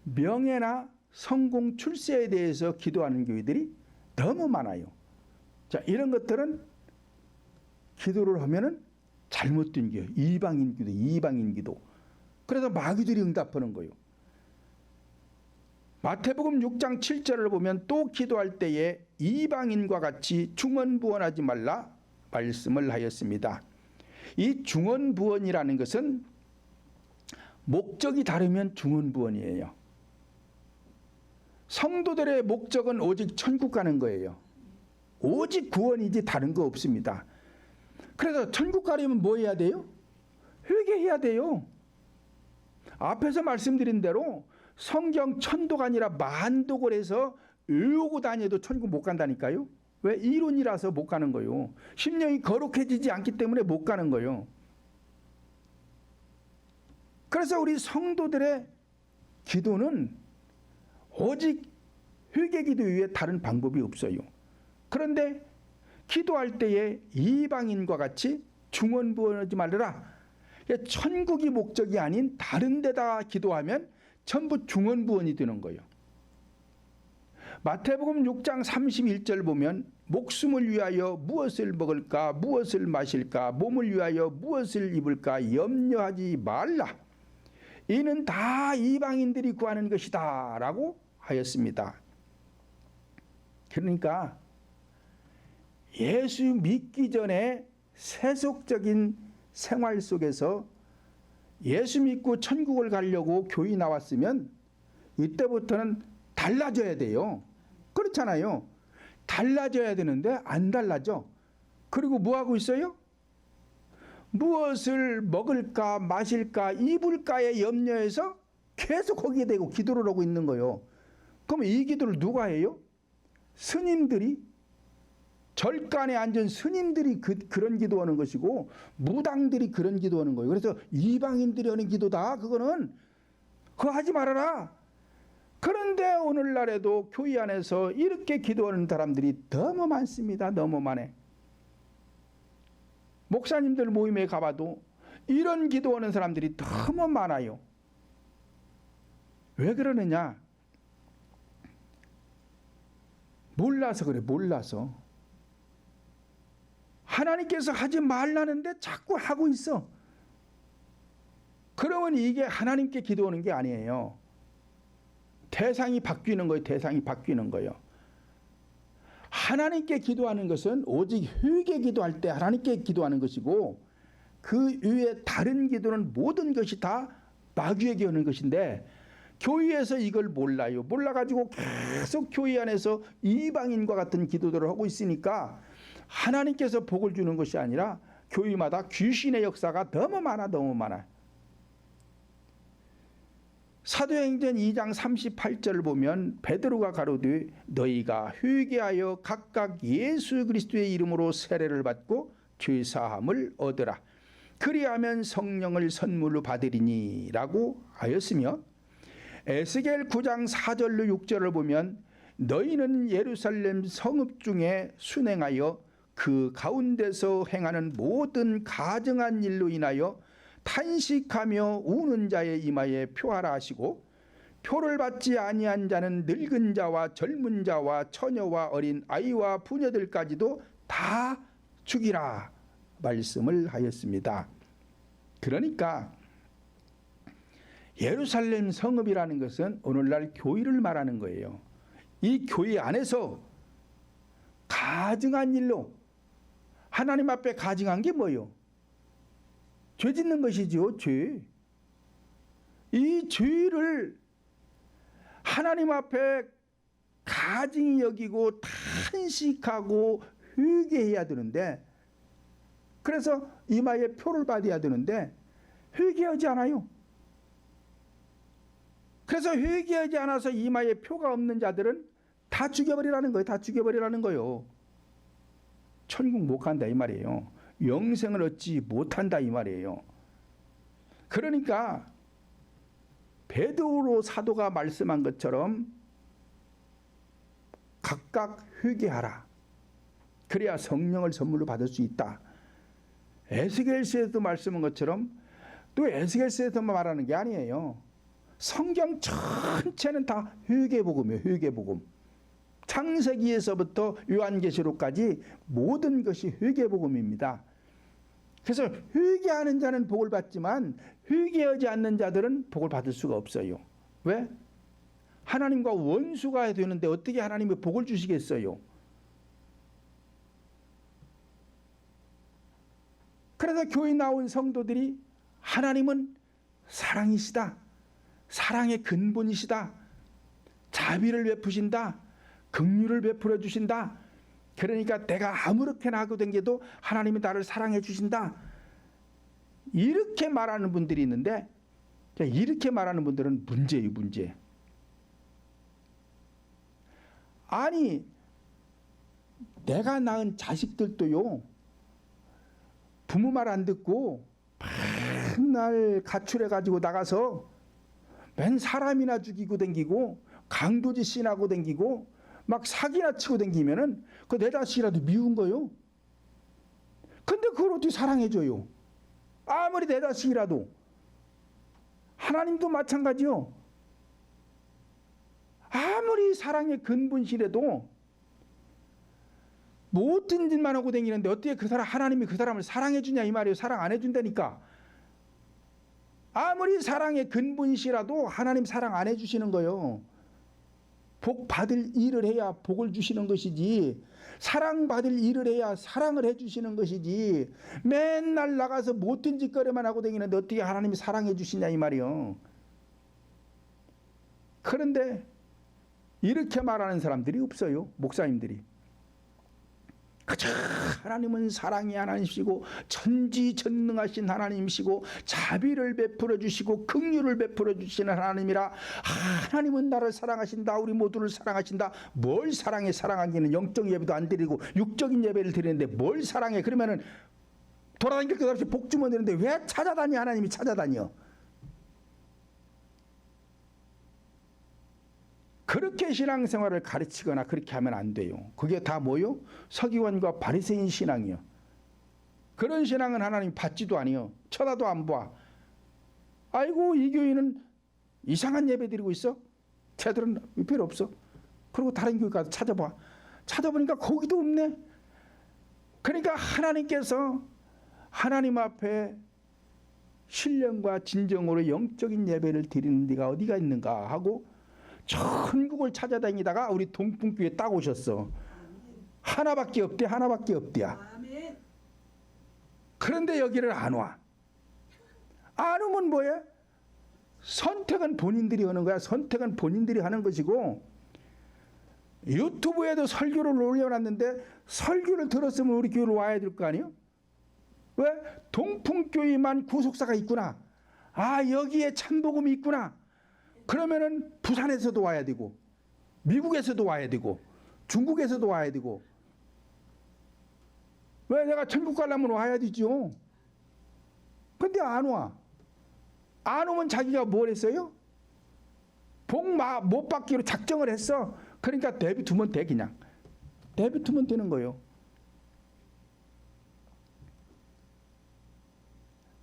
명예나 성공 출세에 대해서 기도하는 교회들이 너무 많아요. 자, 이런 것들은 기도를 하면은 잘못된 거예요. 이방인 기도. 그래서 마귀들이 응답하는 거예요. 마태복음 6장 7절을 보면 또 기도할 때에 이방인과 같이 중언부언하지 말라 말씀을 하였습니다. 이 중언부언이라는 것은 목적이 다르면 중언부언이에요. 성도들의 목적은 오직 천국 가는 거예요. 오직 구원이지 다른 거 없습니다. 그래서 천국 가려면 뭐 해야 돼요? 회개해야 돼요. 앞에서 말씀드린 대로 성경 천도가 아니라 만독을 해서 외우고 다녀도 천국 못 간다니까요. 왜? 이론이라서 못 가는 거예요. 심령이 거룩해지지 않기 때문에 못 가는 거예요. 그래서 우리 성도들의 기도는 오직 회개 기도 외에 다른 방법이 없어요. 그런데 기도할 때에 이방인과 같이 중언부언하지 말아라. 천국이 목적이 아닌 다른 데다 기도하면 전부 중언부언이 되는 거예요. 마태복음 6장 31절 보면 목숨을 위하여 무엇을 먹을까 무엇을 마실까 몸을 위하여 무엇을 입을까 염려하지 말라. 이는 다 이방인들이 구하는 것이다 라고 하였습니다. 그러니까 예수 믿기 전에 세속적인 생활 속에서 예수 믿고 천국을 가려고 교회 나왔으면 이때부터는 달라져야 돼요. 그렇잖아요. 달라져야 되는데 안 달라져. 그리고 뭐 하고 있어요? 무엇을 먹을까 마실까 입을까에 염려해서 계속 거기에 대고 기도를 하고 있는 거예요. 그럼 이 기도를 누가 해요? 스님들이, 절간에 앉은 스님들이 그런 기도하는 것이고 무당들이 그런 기도하는 거예요. 그래서 이방인들이 하는 기도다. 그거는 그거 하지 말아라. 그런데 오늘날에도 교회 안에서 이렇게 기도하는 사람들이 너무 많습니다. 너무 많아. 목사님들 모임에 가봐도 이런 기도하는 사람들이 너무 많아요. 왜 그러느냐? 몰라서 그래. 몰라서. 하나님께서 하지 말라는데 자꾸 하고 있어. 그러면 이게 하나님께 기도하는 게 아니에요. 대상이 바뀌는 거예요. 대상이 바뀌는 거예요. 하나님께 기도하는 것은 오직 회개 기도할 때 하나님께 기도하는 것이고 그 위에 다른 기도는 모든 것이 다 마귀에게 오는 것인데 교회에서 이걸 몰라요. 몰라가지고 계속 교회 안에서 이방인과 같은 기도들을 하고 있으니까 하나님께서 복을 주는 것이 아니라 교회마다 귀신의 역사가 너무 많아. 너무 많아. 사도행전 2장 38절을 보면 베드로가 가로되 너희가 회개하여 각각 예수 그리스도의 이름으로 세례를 받고 죄사함을 얻으라. 그리하면 성령을 선물로 받으리니 라고 하였으며 에스겔 9장 4절로 6절을 보면 너희는 예루살렘 성읍 중에 순행하여 그 가운데서 행하는 모든 가증한 일로 인하여 탄식하며 우는 자의 이마에 표하라 하시고 표를 받지 아니한 자는 늙은 자와 젊은 자와 처녀와 어린 아이와 부녀들까지도 다 죽이라 말씀을 하였습니다. 그러니까 예루살렘 성읍이라는 것은 오늘날 교회를 말하는 거예요. 이 교회 안에서 가증한 일로 하나님 앞에 가증한 게 뭐예요? 죄 짓는 것이지요. 죄. 이 죄를 하나님 앞에 가증히 여기고 탄식하고 회개해야 되는데 그래서 이마에 표를 받아야 되는데 회개하지 않아요. 그래서 회개하지 않아서 이마에 표가 없는 자들은 다 죽여버리라는 거예요. 다 죽여버리라는 거예요. 천국 못 간다 이 말이에요. 영생을 얻지 못한다 이 말이에요. 그러니까 베드로 사도가 말씀한 것처럼 각각 회개하라. 그래야 성령을 선물로 받을 수 있다. 에스겔서에도 말씀한 것처럼 또 에스겔서에서만 말하는 게 아니에요. 성경 전체는 다 회개복음이에요. 회개복음. 창세기에서부터 요한계시록까지 모든 것이 회개복음입니다. 그래서 회개하는 자는 복을 받지만 회개하지 않는 자들은 복을 받을 수가 없어요. 왜? 하나님과 원수가 되는데 어떻게 하나님이 복을 주시겠어요? 그래서 교회 나온 성도들이 하나님은 사랑이시다. 사랑의 근본이시다. 자비를 베푸신다. 긍휼을 베풀어 주신다. 그러니까 내가 아무렇게나 하고 댕겨도 하나님이 나를 사랑해 주신다. 이렇게 말하는 분들이 있는데, 이렇게 말하는 분들은 문제예요, 문제. 아니, 내가 낳은 자식들도요, 부모 말 안 듣고 맨날 가출해 가지고 나가서 맨 사람이나 죽이고 댕기고 강도짓 씬하고 댕기고 막 사기나 치고 댕기면은 그 내 자식이라도 미운 거요. 근데 그걸 어떻게 사랑해줘요? 아무리 내 자식이라도. 하나님도 마찬가지요. 아무리 사랑의 근본이라도 모든 짓만 하고 다니는데 어떻게 그 사람, 하나님이 그 사람을 사랑해 주냐 이 말이에요. 사랑 안 해준다니까. 아무리 사랑의 근본이라도 하나님 사랑 안 해주시는 거예요. 복 받을 일을 해야 복을 주시는 것이지, 사랑받을 일을 해야 사랑을 해주시는 것이지, 맨날 나가서 못된 짓거리만 하고 다니는데 어떻게 하나님이 사랑해 주시냐 이 말이요. 그런데 이렇게 말하는 사람들이 없어요. 목사님들이. 그저 하나님은 사랑의 하나님이시고 전지전능하신 하나님이시고 자비를 베풀어 주시고 긍휼을 베풀어 주시는 하나님이라, 하나님은 나를 사랑하신다, 우리 모두를 사랑하신다. 뭘 사랑해? 사랑하기는 영적 예배도 안 드리고 육적인 예배를 드리는데 뭘 사랑해? 그러면은 돌아다닐 것 없이 복 주면 되는데 왜 찾아다니? 하나님이 찾아다녀. 그렇게 신앙생활을 가르치거나 그렇게 하면 안 돼요. 그게 다 뭐요? 서기관과 바리새인 신앙이요. 그런 신앙은 하나님 받지도 아니요. 쳐다도 안 봐. 아이고, 이 교인은 이상한 예배 드리고 있어? 쟤들은 필요 없어. 그리고 다른 교회 가서 찾아봐. 찾아보니까 거기도 없네. 그러니까 하나님께서 하나님 앞에 신령과 진정으로 영적인 예배를 드리는 데가 어디가 있는가 하고 전국을 찾아다니다가 우리 동풍교회 딱 오셨어. 하나밖에 없대, 하나밖에 없대야. 그런데 여기를 안 와. 안 오면 뭐야? 선택은 본인들이 하는 거야. 선택은 본인들이 하는 것이고, 유튜브에도 설교를 올려놨는데 설교를 들었으면 우리 교회로 와야 될 거 아니에요? 왜? 동풍교회만 구속사가 있구나. 아, 여기에 참복음이 있구나. 그러면은 부산에서도 와야 되고, 미국에서도 와야 되고, 중국에서도 와야 되고. 왜? 내가 천국 가려면 와야 되죠. 근데 안 와. 안 오면 자기가 뭘 했어요? 복 못 받기로 작정을 했어. 그러니까 내비두면 돼. 그냥 내비두면 되는 거예요.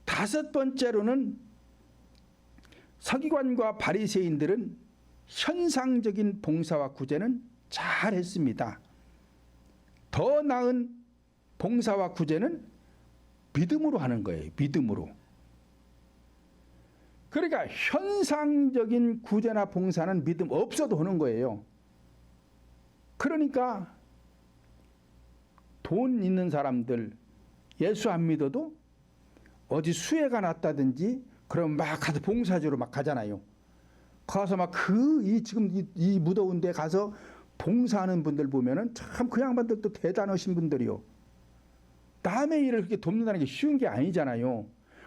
다섯 번째로는 서기관과 바리새인들은 현상적인 봉사와 구제는 잘했습니다. 더 나은 봉사와 구제는 믿음으로 하는 거예요. 믿음으로. 그러니까 현상적인 구제나 봉사는 믿음 없어도 하는 거예요. 그러니까 돈 있는 사람들 예수 안 믿어도 어디 수해가 났다든지 그럼 막 가서 봉사주로 막 가잖아요. 가서 막 지금 이 무더운 데 가서 봉사하는 분들 보면은 참 그 양반들도 대단하신 분들이요. 남의 일을 그렇게 돕는다는 게 쉬운 게 아니잖아요.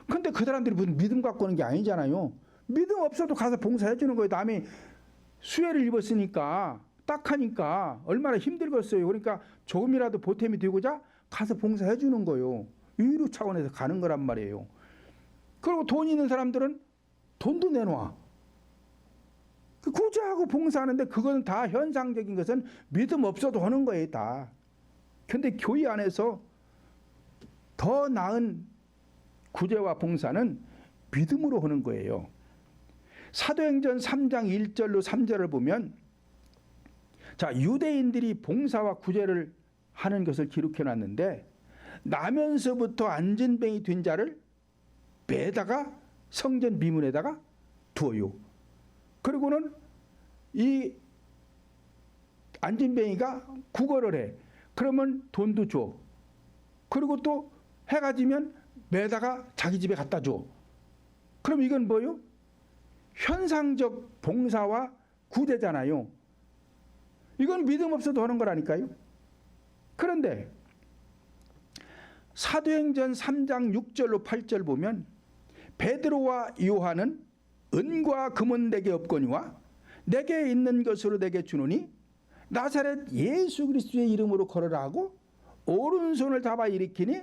근데 그 사람들이 무슨 믿음 갖고 오는 게 아니잖아요. 믿음 없어도 가서 봉사해 주는 거예요. 남이 수해를 입었으니까 딱하니까 얼마나 힘들겠어요. 그러니까 조금이라도 보탬이 되고자 가서 봉사해 주는 거예요. 의료 차원에서 가는 거란 말이에요. 그리고 돈 있는 사람들은 돈도 내놔. 구제하고 봉사하는데 그건 다 현상적인 것은 믿음 없어도 하는 거예요. 다. 근데 교회 안에서 더 나은 구제와 봉사는 믿음으로 하는 거예요. 사도행전 3장 1절로 3절을 보면, 자, 유대인들이 봉사와 구제를 하는 것을 기록해 놨는데, 나면서부터 안전뱅이 된 자를 매다가 성전 미문에다가 두어요. 그리고는 이 안전뱅이가 구걸을 해. 그러면 돈도 줘. 그리고 또 해가 지면 매다가 자기 집에 갖다 줘. 그럼 이건 뭐요? 현상적 봉사와 구제잖아요. 이건 믿음 없어도 하는 거라니까요. 그런데 사도행전 3장 6절로 8절 보면 베드로와 요한은 은과 금은 내게 없거니와 내게 있는 것으로 내게 주노니 나사렛 예수 그리스도의 이름으로 걸으라 하고 오른손을 잡아 일으키니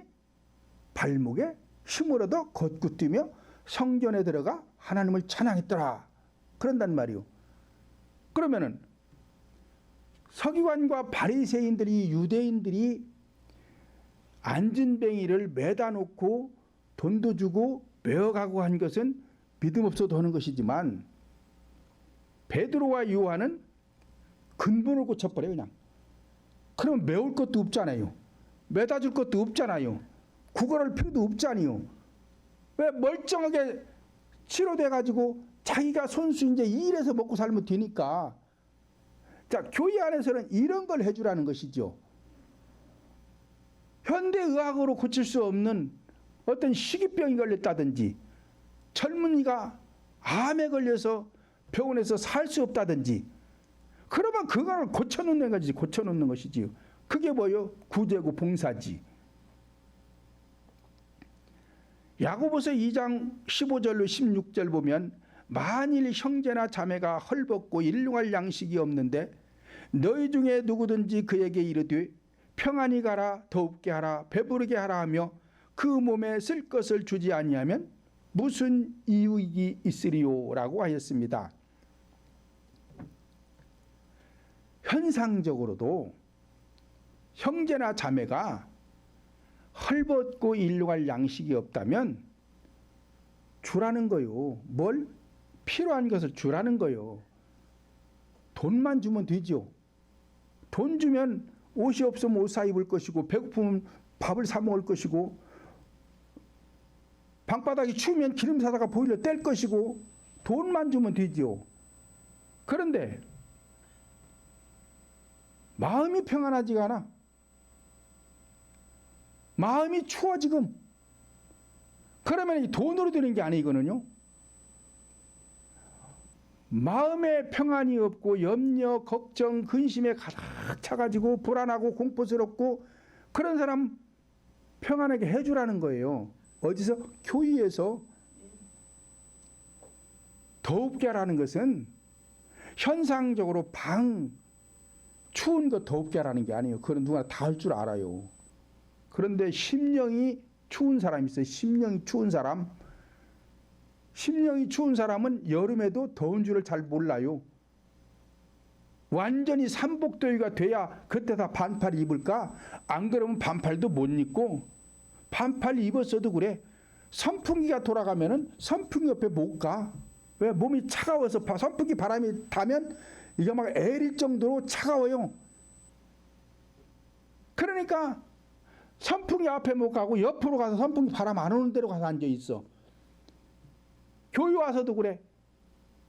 발목에 힘을 얻어 걷고 뛰며 성전에 들어가 하나님을 찬양했더라. 그런단 말이요. 그러면은 서기관과 바리새인들이, 유대인들이 안진뱅이를 매다 놓고 돈도 주고 메어가고 한 것은 믿음 없어도 하는 것이지만 베드로와 요한은 근본을 고쳐버려요. 그냥. 그러면 메울 것도 없잖아요. 매다 줄 것도 없잖아요. 구걸할 필요도 없잖아요. 왜 멀쩡하게 치료돼가지고 자기가 손수 이제 일해서 먹고 살면 되니까. 자, 교회 안에서는 이런 걸 해주라는 것이죠. 현대의학으로 고칠 수 없는 어떤 식이병이 걸렸다든지 젊은이가 암에 걸려서 병원에서 살 수 없다든지 그러면 그걸 고쳐놓는 것이지. 고쳐놓는 것이지요. 그게 뭐요? 구제고 봉사지. 야고보서 2장 15절로 16절 보면 만일 형제나 자매가 헐벗고 일용할 양식이 없는데 너희 중에 누구든지 그에게 이르되 평안히 가라, 더웁게 하라, 배부르게 하라 하며 그 몸에 쓸 것을 주지 아니하면 무슨 이익이 있으리요라고 하였습니다. 현상적으로도 형제나 자매가 헐벗고 일용할 양식이 없다면 주라는 거요. 뭘? 필요한 것을 주라는 거요. 돈만 주면 되죠. 돈 주면 옷이 없으면 옷 사 입을 것이고 배고프면 밥을 사 먹을 것이고 방바닥이 추우면 기름 사다가 보일러 뗄 것이고 돈만 주면 되죠. 그런데 마음이 평안하지가 않아. 마음이 추워 지금. 그러면 이 돈으로 되는 게 아니거든요. 마음에 평안이 없고 염려, 걱정, 근심에 가득 차가지고 불안하고 공포스럽고 그런 사람 평안하게 해주라는 거예요. 어디서? 교회에서. 더웁게 하라는 것은 현상적으로 추운 거 더웁게 하라는 게 아니에요. 그건 누구나 다 할 줄 알아요. 그런데 심령이 추운 사람이 있어요. 심령이 추운 사람. 심령이 추운 사람은 여름에도 더운 줄을 잘 몰라요. 완전히 삼복더위가 돼야 그때다 반팔 입을까? 안 그러면 반팔도 못 입고 반팔 입었어도 그래. 선풍기가 돌아가면은 선풍기 옆에 못 가. 왜? 몸이 차가워서 선풍기 바람이 타면 이게 막 애릴 정도로 차가워요. 그러니까 선풍기 앞에 못 가고 옆으로 가서 선풍기 바람 안 오는 데로 가서 앉아 있어. 교회 와서도 그래.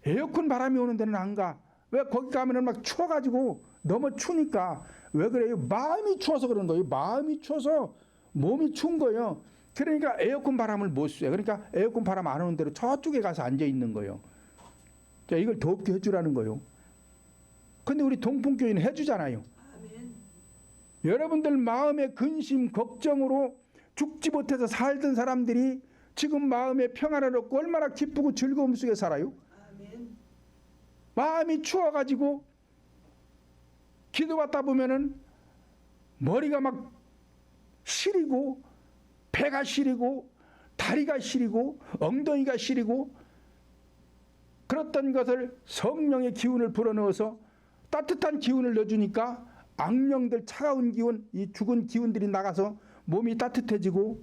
에어컨 바람이 오는 데는 안 가. 왜? 거기 가면은 막 추워가지고 너무 추니까. 왜 그래요? 마음이 추워서 그런 거예요. 마음이 추워서 몸이 추운 거예요. 그러니까 에어컨 바람을 못 쐬요. 그러니까 에어컨 바람 안 오는 데로 저쪽에 가서 앉아 있는 거예요. 자, 이걸 덥게 해주라는 거예요. 근데 우리 동풍교회는 해주잖아요. 아멘. 여러분들 마음의 근심, 걱정으로 죽지 못해서 살던 사람들이 지금 마음에 평안을 얻고 얼마나 기쁘고 즐거움 속에 살아요. 아멘. 마음이 추워가지고 기도받다 보면은 머리가 막 시리고 배가 시리고 다리가 시리고 엉덩이가 시리고 그랬던 것을 성령의 기운을 불어넣어서 따뜻한 기운을 넣어주니까 악령들 차가운 기운, 이 죽은 기운들이 나가서 몸이 따뜻해지고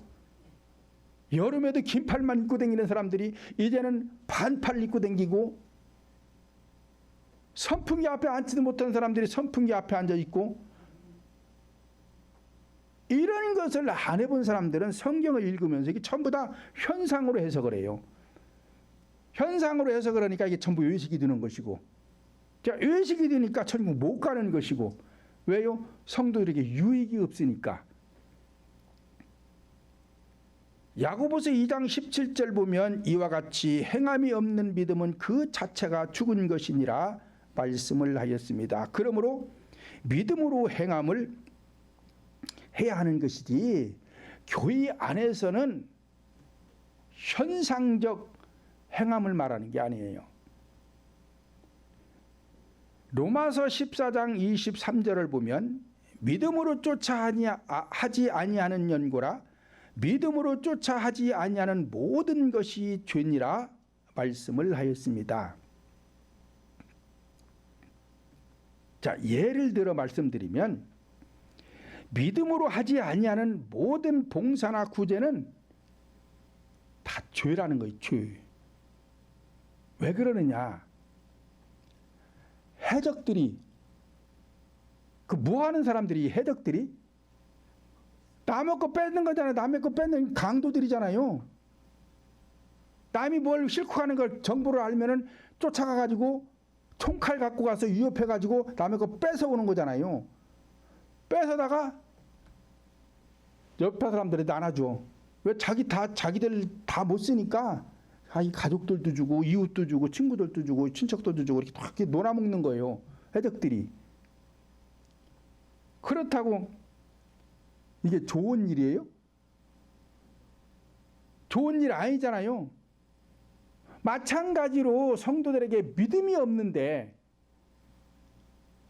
여름에도 긴 팔만 입고 다니는 사람들이 이제는 반팔 입고 다니고 선풍기 앞에 앉지도 못하는 사람들이 선풍기 앞에 앉아 있고 이런 것을 안 해본 사람들은 성경을 읽으면서 이게 전부 다 현상으로 해석을 해요. 현상으로 해석을 하니까 이게 전부 외식이 되는 것이고 자, 외식이 되니까 천국 못 가는 것이고 왜요? 성도들에게 유익이 없으니까. 야고보서 2장 17절 보면 이와 같이 행함이 없는 믿음은 그 자체가 죽은 것이니라 말씀을 하였습니다. 그러므로 믿음으로 행함을 해야 하는 것이지 교회 안에서는 현상적 행함을 말하는 게 아니에요. 로마서 14장 23절을 보면 믿음으로 하지 아니하는 연고라 믿음으로 하지 아니하는 모든 것이 죄니라 말씀을 하였습니다. 자, 예를 들어 말씀드리면 믿음으로 하지 아니하는 모든 봉사나 구제는 다 죄라는 거예요. 죄. 왜 그러느냐? 해적들이 그 뭐하는 사람들이 해적들이 남의 거 뺏는 거잖아요. 남의 거 뺏는 강도들이잖아요. 남이 뭘 싣고 가는 걸 정보를 알면은 쫓아가가지고 총칼 갖고 가서 위협해가지고 남의 거 뺏어오는 거잖아요. 뺏어다가 옆에 사람들이 나눠줘. 왜 자기들 다 못 쓰니까 이 가족들도 주고 이웃도 주고 친구들도 주고 친척들도 주고 이렇게 놀아먹는 거예요. 해적들이. 그렇다고 이게 좋은 일이에요? 좋은 일 아니잖아요. 마찬가지로 성도들에게 믿음이 없는데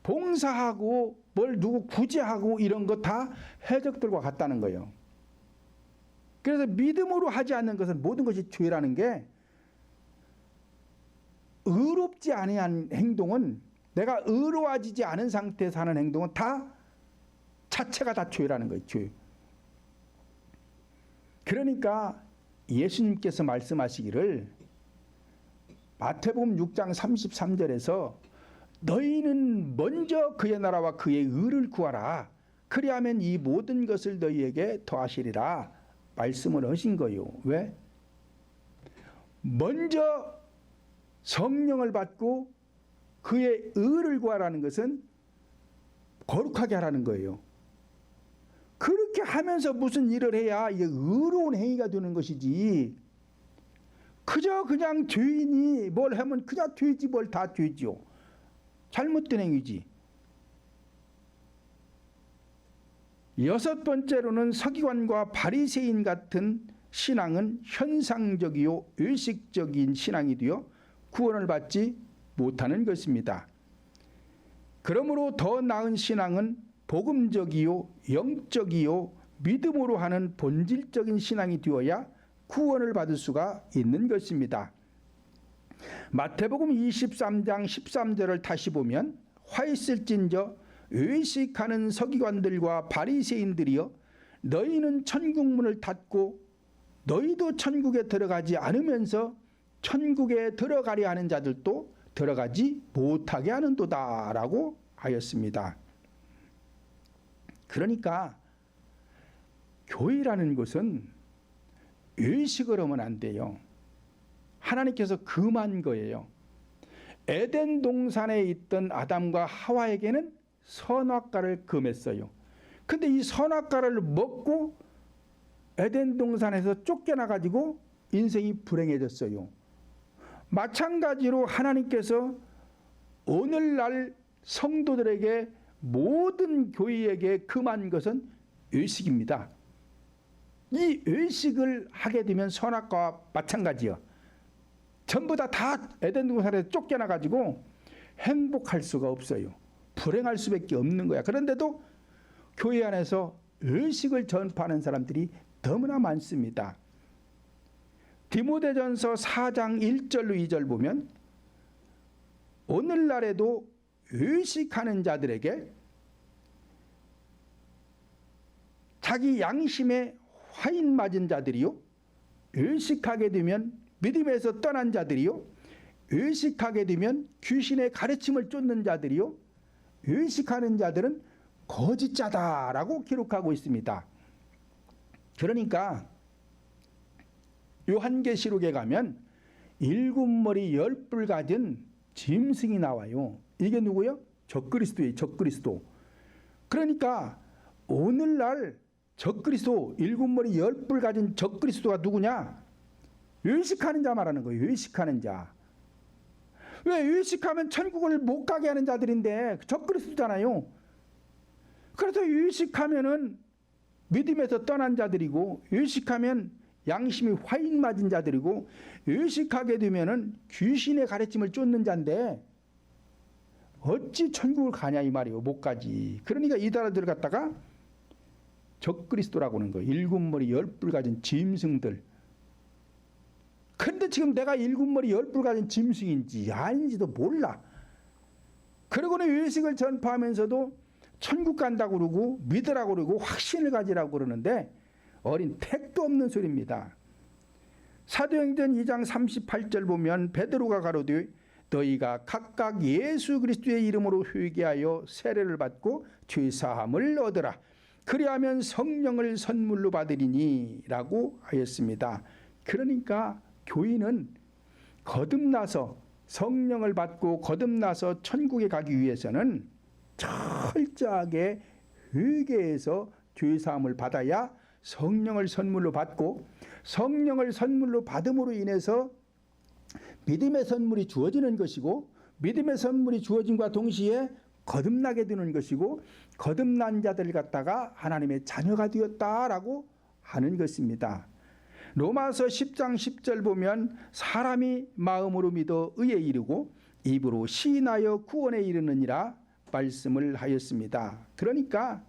봉사하고 뭘 누구 구제하고 이런 거 다 해적들과 같다는 거예요. 그래서 믿음으로 하지 않는 것은 모든 것이 죄라는 게 의롭지 아니한 행동은 내가 의로워지지 않은 상태에서 하는 행동은 다 자체가 다 죄라는 거예요. 죄. 그러니까 예수님께서 말씀하시기를 마태복음 6장 33절에서 너희는 먼저 그의 나라와 그의 의를 구하라. 그리하면 이 모든 것을 너희에게 더하시리라. 말씀을 하신 거예요. 왜? 먼저 성령을 받고 그의 의를 구하라는 것은 거룩하게 하라는 거예요. 그렇게 하면서 무슨 일을 해야 이게 의로운 행위가 되는 것이지. 그저 그냥 죄인이 뭘 하면 그냥 죄지 뭘 다 죄지요. 잘못된 행위지. 여섯 번째로는 서기관과 바리새인 같은 신앙은 현상적이요 의식적인 신앙이 되어 구원을 받지 못하는 것입니다. 그러므로 더 나은 신앙은 복음적이요 영적이요 믿음으로 하는 본질적인 신앙이 되어야 구원을 받을 수가 있는 것입니다. 마태복음 23장 13절을 다시 보면 화 있을진저 의식하는 서기관들과 바리새인들이여 너희는 천국문을 닫고 너희도 천국에 들어가지 않으면서 천국에 들어가려 하는 자들도 들어가지 못하게 하는도다 라고 하였습니다. 그러니까 교회라는 것은 의식을 하면 안 돼요. 하나님께서 금한 거예요. 에덴 동산에 있던 아담과 하와에게는 선악과를 금했어요. 근데 이 선악과를 먹고 에덴 동산에서 쫓겨나가지고 인생이 불행해졌어요. 마찬가지로 하나님께서 오늘날 성도들에게 모든 교회에게 금한 것은 의식입니다. 이 의식을 하게 되면 선악과와 마찬가지요. 전부 다 에덴 동산에서 쫓겨나가지고 행복할 수가 없어요. 불행할 수밖에 없는 거야. 그런데도 교회 안에서 의식을 전파하는 사람들이 너무나 많습니다. 디모데전서 4장 1절로 2절 보면 오늘날에도 의식하는 자들에게 자기 양심에 화인 맞은 자들이요 의식하게 되면 믿음에서 떠난 자들이요 의식하게 되면 귀신의 가르침을 쫓는 자들이요 의식하는 자들은 거짓자다라고 기록하고 있습니다. 그러니까 요한계시록에 가면 7머리 10뿔 가진 짐승이 나와요. 이게 누구요? 적그리스도예요. 적그리스도. 그러니까 오늘날 적그리스도 7머리 10뿔 가진 적그리스도가 누구냐? 의식하는 자 말하는 거예요. 의식하는 자. 왜 의식하면 천국을 못 가게 하는 자들인데 적그리스도잖아요. 그래서 의식하면은 믿음에서 떠난 자들이고, 의식하면 양심이 화인 맞은 자들이고, 의식하게 되면은 귀신의 가르침을 쫓는 자인데 어찌 천국을 가냐 이 말이요. 못 가지. 그러니까 이단아들 갖다가 적그리스도라고 하는 거예요. 일곱 머리 열뿔 가진 짐승들. 근데 지금 내가 일곱 머리 열뿔 가진 짐승인지 아닌지도 몰라. 그러고는 의식을 전파하면서도 천국 간다고 그러고 믿으라고 그러고 확신을 가지라고 그러는데 어린 택도 없는 소리입니다. 사도행전 2장 38절 보면 베드로가 가로되 너희가 각각 예수 그리스도의 이름으로 회개하여 세례를 받고 죄사함을 얻으라. 그리하면 성령을 선물로 받으리니 라고 하였습니다. 그러니까 교인은 거듭나서 성령을 받고 거듭나서 천국에 가기 위해서는 철저하게 회개해서 죄사함을 받아야 성령을 선물로 받고, 성령을 선물로 받음으로 인해서 믿음의 선물이 주어지는 것이고, 믿음의 선물이 주어짐과 동시에 거듭나게 되는 것이고, 거듭난 자들 갖다가 하나님의 자녀가 되었다라고 하는 것입니다. 로마서 10장 10절 보면 사람이 마음으로 믿어 의에 이르고 입으로 시인하여 구원에 이르느니라 말씀을 하였습니다. 그러니까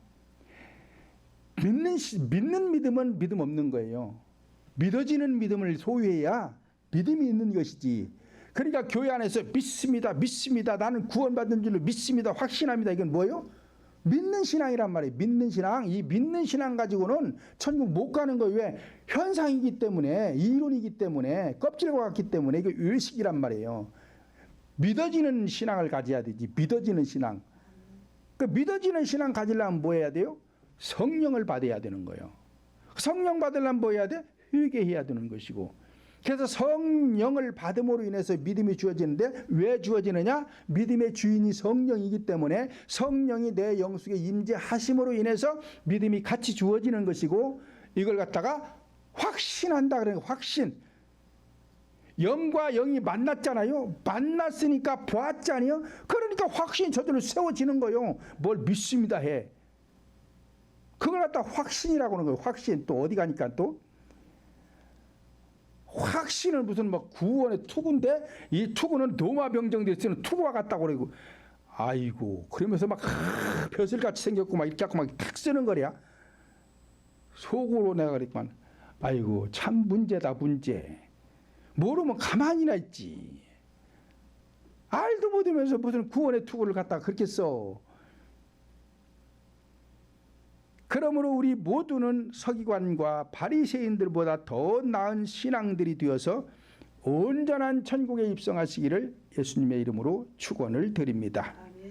믿는 믿음은 믿음 없는 거예요. 믿어지는 믿음을 소유해야 믿음이 있는 것이지. 그러니까 교회 안에서 믿습니다, 믿습니다, 나는 구원받은 줄로 믿습니다, 확신합니다. 이건 뭐예요? 믿는 신앙이란 말이에요. 믿는 신앙. 이 믿는 신앙 가지고는 천국 못 가는 거예요. 왜? 현상이기 때문에, 이론이기 때문에, 껍질과 같기 때문에 이게 의식이란 말이에요. 믿어지는 신앙을 가져야 되지. 믿어지는 신앙. 그 믿어지는 신앙 가지려면 뭐 해야 돼요? 성령을 받아야 되는 거예요. 성령 받으려면 뭐 해야 돼? 회개해야 되는 것이고. 그래서 성령을 받음으로 인해서 믿음이 주어지는데 왜 주어지느냐? 믿음의 주인이 성령이기 때문에 성령이 내 영속에 임재하심으로 인해서 믿음이 같이 주어지는 것이고, 이걸 갖다가 확신한다 그러는 거예요. 확신. 영과 영이 만났잖아요. 만났으니까 보았잖아요. 그러니까 확신이 저절로 세워지는 거예요. 뭘 믿습니다 해. 그걸 갖다 확신이라고 하는 거예요. 확신. 또 어디 가니까 또 확신은 무슨 뭐 구원의 투구인데, 이 투구는 로마 병정들이 쓰는 투구와 같다고 그러고, 아이고 그러면서 막 벼슬같이 생겼고 막 이렇게 하고 막 탁 쓰는 거야. 속으로 내가 그랬구만. 아이고 참 문제다 문제. 모르면 가만히나 있지. 알도 못하면서 무슨 구원의 투구를 갖다가 그렇게 써. 그러므로 우리 모두는 서기관과 바리새인들보다 더 나은 신앙들이 되어서 온전한 천국에 입성하시기를 예수님의 이름으로 축원을 드립니다.